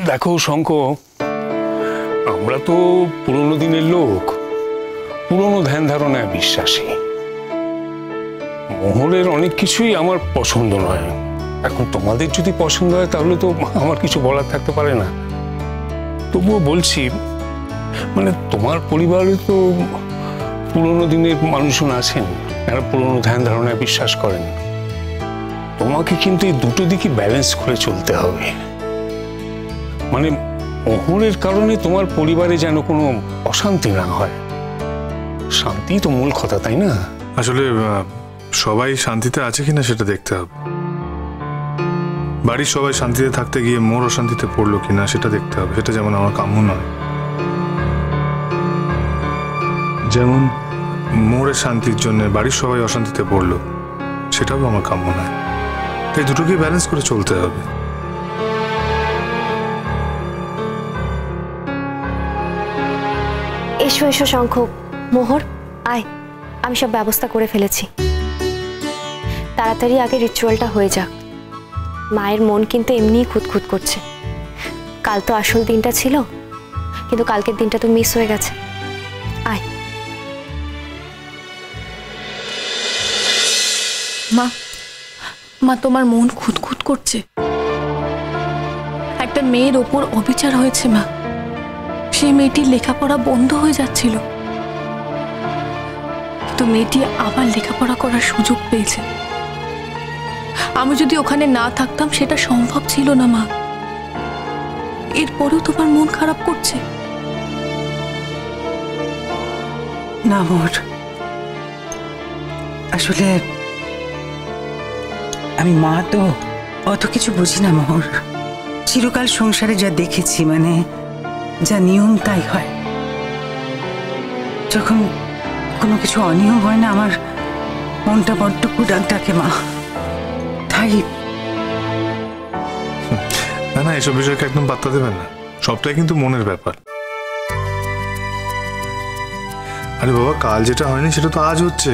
দেখো শঙ্খ, আমরা তো পুরনো দিনের লোক, পুরনো ধ্যান ধারণায় বিশ্বাসী। মোহরের অনেক কিছুই আমার পছন্দ নয়। এখন তোমাদের যদি পছন্দ হয় তাহলে তো আমার কিছু বলার থাকতে পারে না। তবুও বলছি, মানে তোমার পরিবারে তো পুরনো দিনের মানুষজন আছেন, যারা পুরনো ধ্যান ধারণায় বিশ্বাস করেন। তোমাকে কিন্তু এই দুটো দিকই ব্যালেন্স করে চলতে হবে। মানে মোহরের কারণে তোমার পরিবারে যেন কোনো অশান্তি না হয়। শান্তি তো মূল কথা, তাই না? আসলে সবাই শান্তিতে আছে কিনা সেটা দেখতে হবে। বাড়ির সবাই শান্তিতে থাকতে গিয়ে মোর অশান্তিতে পড়লো কিনা সেটা দেখতে হবে। সেটা যেমন আমার কাম্য নয়। যেমন মোরের শান্তির জন্য বাড়ির সবাই অশান্তিতে পড়লো, সেটাও আমার কাম্য নয়। তাই দুটোকেই ব্যালেন্স করে চলতে হবে। এসো এসো শঙ্খ, মোহর আয়, আমি সব ব্যবস্থা করে ফেলেছি। তাড়াতাড়ি আগে রিচুয়ালটা হয়ে যাক। মায়ের মন কিন্তু এমনিই খুঁতখুত করছে। কাল তো আসল দিনটা ছিল, কিন্তু কালকের দিনটা তো মিস হয়ে গেছে। আয়। মা, মা তোমার মন খুঁতখুত করছে। একটা মেয়ের ওপর অবিচার হয়েছে মা। সেই মেয়েটির লেখাপড়া বন্ধ হয়ে যাচ্ছিল, কিন্তু মেয়েটি আবার লেখাপড়া করার সুযোগ পেয়েছে। আমি যদি ওখানে না থাকতাম সেটা সম্ভব ছিল না মা। এরপরেও তোমার মন খারাপ করছে? না মোর, আসলে আমি মা তো অত কিছু বুঝি না মোহর। চিরকাল সংসারে যা দেখেছি, মানে যা নিয়ম তাই হয়। যখন কোনো কিছু অনিয়ম হয় না, আমার মনটা বড্ড কুড়াক ডাকে মা। তাই না না, এসব বিষয়কে একদম পাত্তা দেবেন না। সবটাই কিন্তু মনের ব্যাপার। আরে বাবা, কাল যেটা হয়নি সেটা তো আজ হচ্ছে।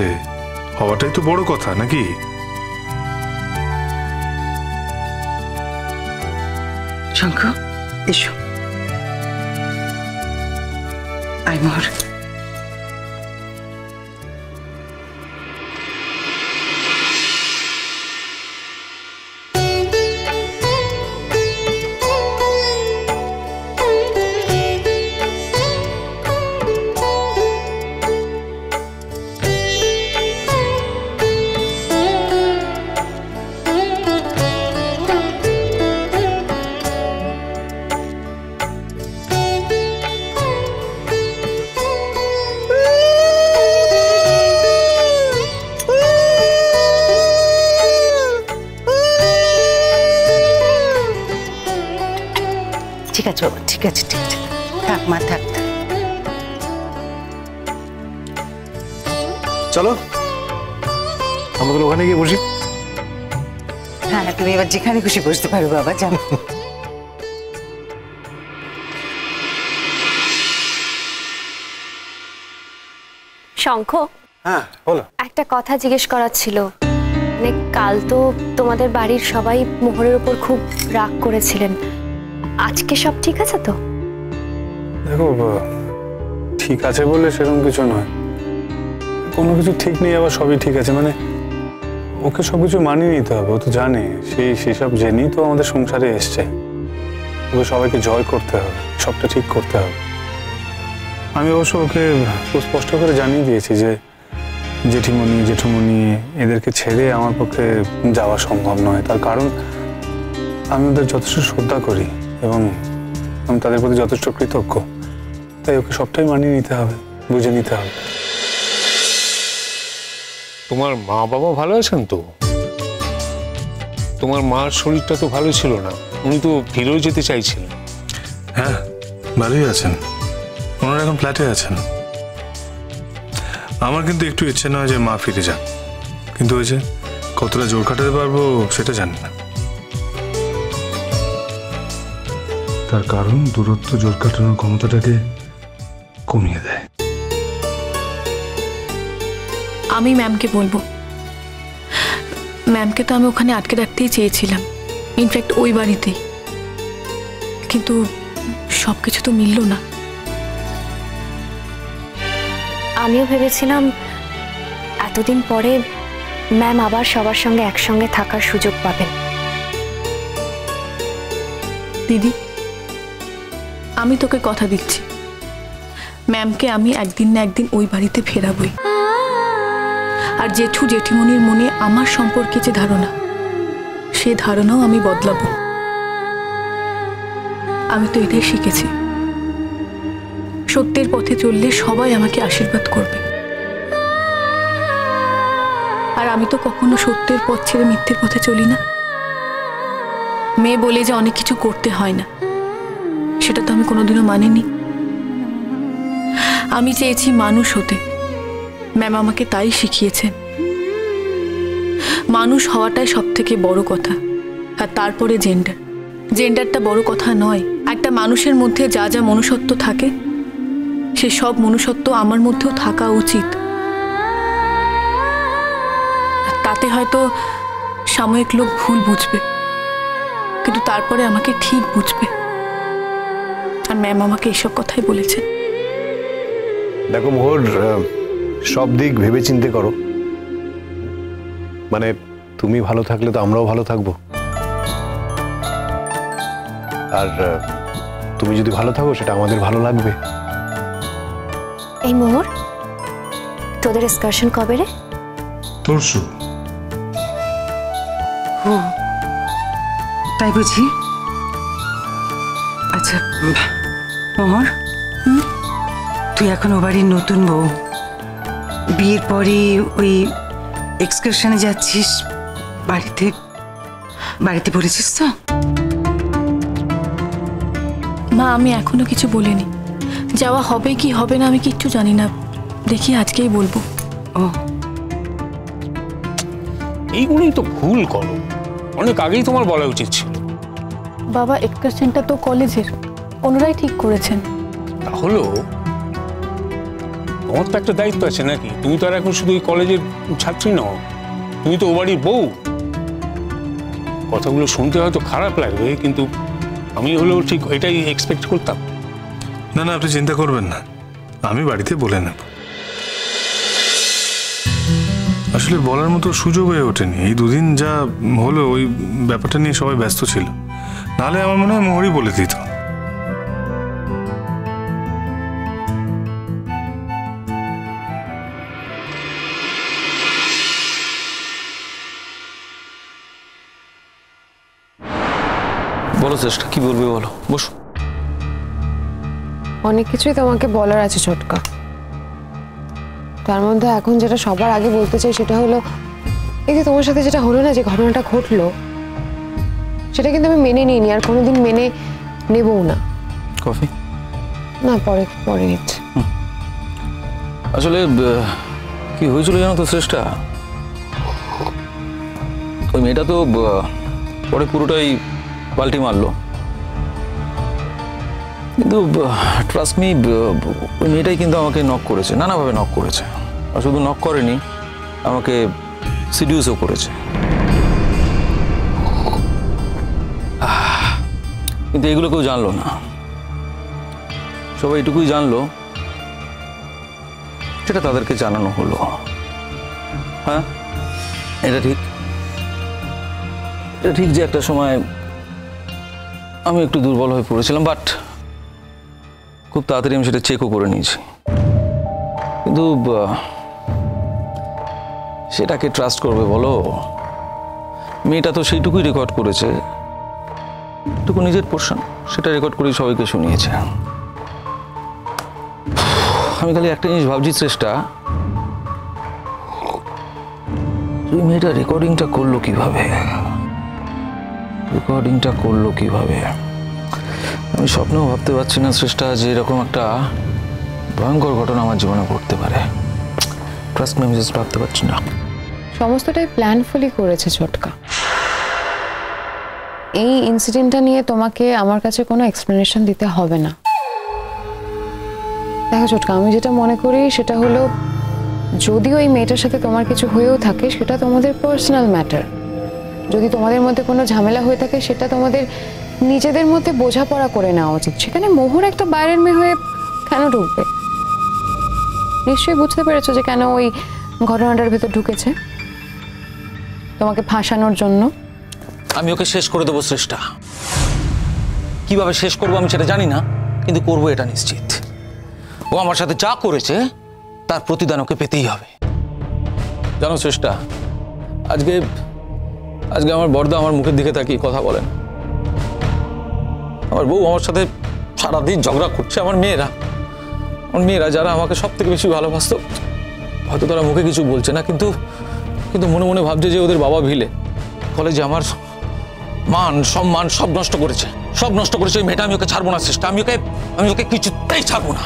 হওয়াটাই তো বড় কথা, নাকি? শঙ্খ, এসো। আয় মোহর। ঠিক আছে বাবা, ঠিক আছে, ঠিক আছে, থাক মা, থাক। চলো আমাদের ওখানে গিয়ে বসি। হ্যাঁ, তুমি এবার যেখানে খুশি বসতে পারো বাবা, যাও। শঙ্খ, হ্যাঁ বলো। একটা কথা জিজ্ঞেস করার ছিল। মানে কাল তো তোমাদের বাড়ির সবাই মোহরের উপর খুব রাগ করেছিলেন। আজকে সব ঠিক আছে তো? দেখো, ঠিক আছে বলে সেরকম কিছু নয়। কোনো কিছু ঠিক নেই, আবার সবই ঠিক আছে। মানে ওকে সবকিছু মানিয়ে নিতে হবে। ও তো জানে, সেসব জেনেই তো আমাদের সংসারে এসছে। ওকে সবাইকে জয় করতে হবে, সবটা ঠিক করতে হবে। আমি অবশ্য ওকে স্পষ্ট করে জানিয়ে দিয়েছি যে জেঠুমনি এদেরকে ছেড়ে আমার পক্ষে যাওয়া সম্ভব নয়। তার কারণ আমি ওদের যথেষ্ট শ্রদ্ধা করি এবং আমি তাদের প্রতি যথেষ্ট কৃতজ্ঞ। তাই ওকে সবটাই মানিয়ে নিতে হবে, বুঝে নিতে হবে। তোমার মা বাবা ভালো আছেন তো? তোমার মার শরীরটা তো ভালো ছিল না, উনি তো ফিরেও যেতে চাইছিলেন। হ্যাঁ, ভালোই আছেন। ওনারা এখন ফ্ল্যাটে আছেন। আমার কিন্তু একটু ইচ্ছে নয় যে মা ফিরে যান, কিন্তু ওই যে কতটা জোর খাটাতে পারবো সেটা জানি না। তার কারণ দূরত্ব জোর কাটানোর ক্ষমতাটাকে কমিয়ে দেয়। আমি ম্যামকে বলবো। ম্যামকে তো আমি ওখানে আটকে রাখতেই চেয়েছিলাম, ইনফ্যাক্ট ওই বাড়িতেই। কিন্তু সবকিছু তো মিলল না। আমিও ভেবেছিলাম এতদিন পরে ম্যাম আবার সবার সঙ্গে একসঙ্গে থাকার সুযোগ পাবেন। দিদি, আমি তোকে কথা দিচ্ছি, ম্যামকে আমি একদিন না একদিন ওই বাড়িতে ফেরাবই। আর জেঠু জেঠিমনির মনে আমার সম্পর্কে যে ধারণা, সে ধারণাও আমি বদলাবো। আমি তো এটাই শিখেছি, সত্যের পথে চললে সবাই আমাকে আশীর্বাদ করবে। আর আমি তো কখনো সত্যের পথ ছেড়ে মিথ্যের পথে চলি না। মেয়ে বলে যে অনেক কিছু করতে হয় না, সেটা তো আমি কোনোদিনও মানিনি। আমি চেয়েছি মানুষ হতে, ম্যাম আমাকে তাই শিখিয়েছেন। মানুষ হওয়াটাই সব থেকে বড় কথা, আর তারপরে জেন্ডারটা বড় কথা নয়। একটা মানুষের মধ্যে যা যা মনুষ্যত্ব থাকে, সে সব মনুষ্যত্ব আমার মধ্যেও থাকা উচিত। তাতে হয়তো সাময়িক লোক ভুল বুঝবে, কিন্তু তারপরে আমাকে ঠিক বুঝবে। আর ম্যাম আমাকে এসব কথাই বলেছেন। দেখো মোহর, সব দিক ভেবে চিন্তে করো। মানে তুমি ভালো থাকলে তো আমরাও ভালো থাকবো, আর তুমি যদি ভালো থাকো সেটা আমাদের ভালো লাগবে। এই মোহর, তোদের এক্সকারশন কবে রে? পরশু। ও তাই বুঝি? আচ্ছা মোহর, তুই এখন ও বাড়ির নতুন বউ, বিয়ের পরে ওই এক্সকারশনে যাচ্ছিস, বাড়িতে পড়েছিস তো? মা, আমি এখনো কিছু বলিনি। যাওয়া হবে কি হবে না আমি কিচ্ছু জানি না, দেখি আজকেই বলবো। ও, এইগুলোই তো ভুল করো, অনেক আগেই তোমার বলা উচিত ছিল। বাবা, এক্সকারশনটা তো কলেজের, ওনারাই ঠিক করেছেন। তাহলেও তোমার তো একটা দায়িত্ব আছে নাকি? তুমি তো আর এখন শুধু এই কলেজের ছাত্রী নও, তুমি তো ও বাড়ির বউ। কথাগুলো শুনতে হয়তো খারাপ লাগবে, কিন্তু আমি হলেও ঠিক এটাই এক্সপেক্ট করতাম। না না, আপনি চিন্তা করবেন না, আমি বাড়িতে বলে নেব। আসলে বলার মতো সুযোগ হয়ে ওঠেনি, এই দুদিন যা হলো ওই ব্যাপারটা নিয়ে সবাই ব্যস্ত ছিল, নাহলে আমার মনে হয় মোহরই বলে দিত। বলো চেষ্টা, কি বলবে বলো, বসো। অনেক কিছুই তোমাকে বলার আছে ছোটকা, তার মধ্যে এখন যেটা সবার আগে বলতে চাই সেটা হলো, এই যে তোমার সাথে যেটা হলো না, যে ঘটনাটা ঘটলো, সেটা কিন্তু আমি মেনে নিইনি, আর কোনোদিন মেনে নেবও না। কফি না, পরে নিচ্ছি। আসলে কি হয়েছিল জানো তো শ্রেষ্ঠা, ওই মেয়েটা তো পরে পুরোটাই পাল্টি মারলো, কিন্তু ট্রাস্ট মি, ওই মেয়েটাই কিন্তু আমাকে নক করেছে, নানাভাবে নক করেছে। আর শুধু নক করেনি, আমাকে সিডিউসও করেছে। কিন্তু এগুলো কেউ জানলো না, সবাই এটুকুই জানলো, সেটা তাদেরকে জানানো হলো। হ্যাঁ, এটা ঠিক যে একটা সময় আমি একটু দুর্বল হয়ে পড়েছিলাম, বাট খুব তাড়াতাড়ি আমি সেটা চেকও করে নিয়েছি। কিন্তু সেটাকে ট্রাস্ট করবে বলো? মেয়েটা তো সেইটুকুই রেকর্ড করেছে, এটুকু নিজের পোর্শন, সেটা রেকর্ড করে সবাইকে শুনিয়েছে। আমি খালি একটা জিনিস ভাবছি চেষ্টা, তুই মেয়েটা রেকর্ডিংটা করলো কিভাবে? আমি স্বপ্নেও ভাবতে পারছি না চেষ্টা যে এরকম একটা ভয়ঙ্কর ঘটনা আমার জীবনে ঘটতে পারে। ট্রাস্ট মি, আমি জাস্ট ভাবতে পারছি না। সমস্তটাই প্ল্যানফুলি করেছে ছোটকা। এই ইনসিডেন্টটা নিয়ে তোমাকে আমার কাছে কোনো এক্সপ্লেনেশন দিতে হবে না। দেখো ছোটকা, আমি যেটা মনে করি সেটা হলো, যদিও এই মেয়েটার সাথে তোমার কিছু হয়েও থাকে, সেটা তোমাদের পার্সোনাল ম্যাটার। যদি তোমাদের মধ্যে কোনো ঝামেলা হয়ে থাকে, সেটা তোমাদের নিজেদের মধ্যে বোঝাপড়া করে নেওয়া উচিত। সেখানে মোহর একটা বাইরের মেয়ে হয়ে কেন ঢুকবে? নিশ্চয়ই বুঝতে পেরেছো যে কেন ওই ঘটনাটার ভেতর ঢুকেছে, তোমাকে ফাঁসানোর জন্য। আমি ওকে শেষ করে দেবো শ্রেষ্ঠা। কিভাবে শেষ করবো আমি সেটা জানি না, কিন্তু করবো এটা নিশ্চিত। ও আমার সাথে যা করেছে তার প্রতিদান ওকে পেতেই হবে। জানো শ্রেষ্ঠা, আজকে আজকে আমার বড়দা আমার মুখের দিকে তাকিয়ে কথা বলেন। আমার বউ আমার সাথে সারাদিন ঝগড়া করছে। আমার মেয়েরা যারা আমাকে সব থেকে বেশি ভালোবাসতো, হয়তো তারা মুখে কিছু বলছে না, কিন্তু কিন্তু মনে মনে ভাবছে যে ওদের বাবা ভিলে, ফলে যে আমার মান সম্মান সব নষ্ট করেছে, সব নষ্ট করেছে। ওই মেয়েটা আমি ওকে ছাড়বো না শ্রেষ্ঠা, আমি ওকে কিছুতেই ছাড়বো না।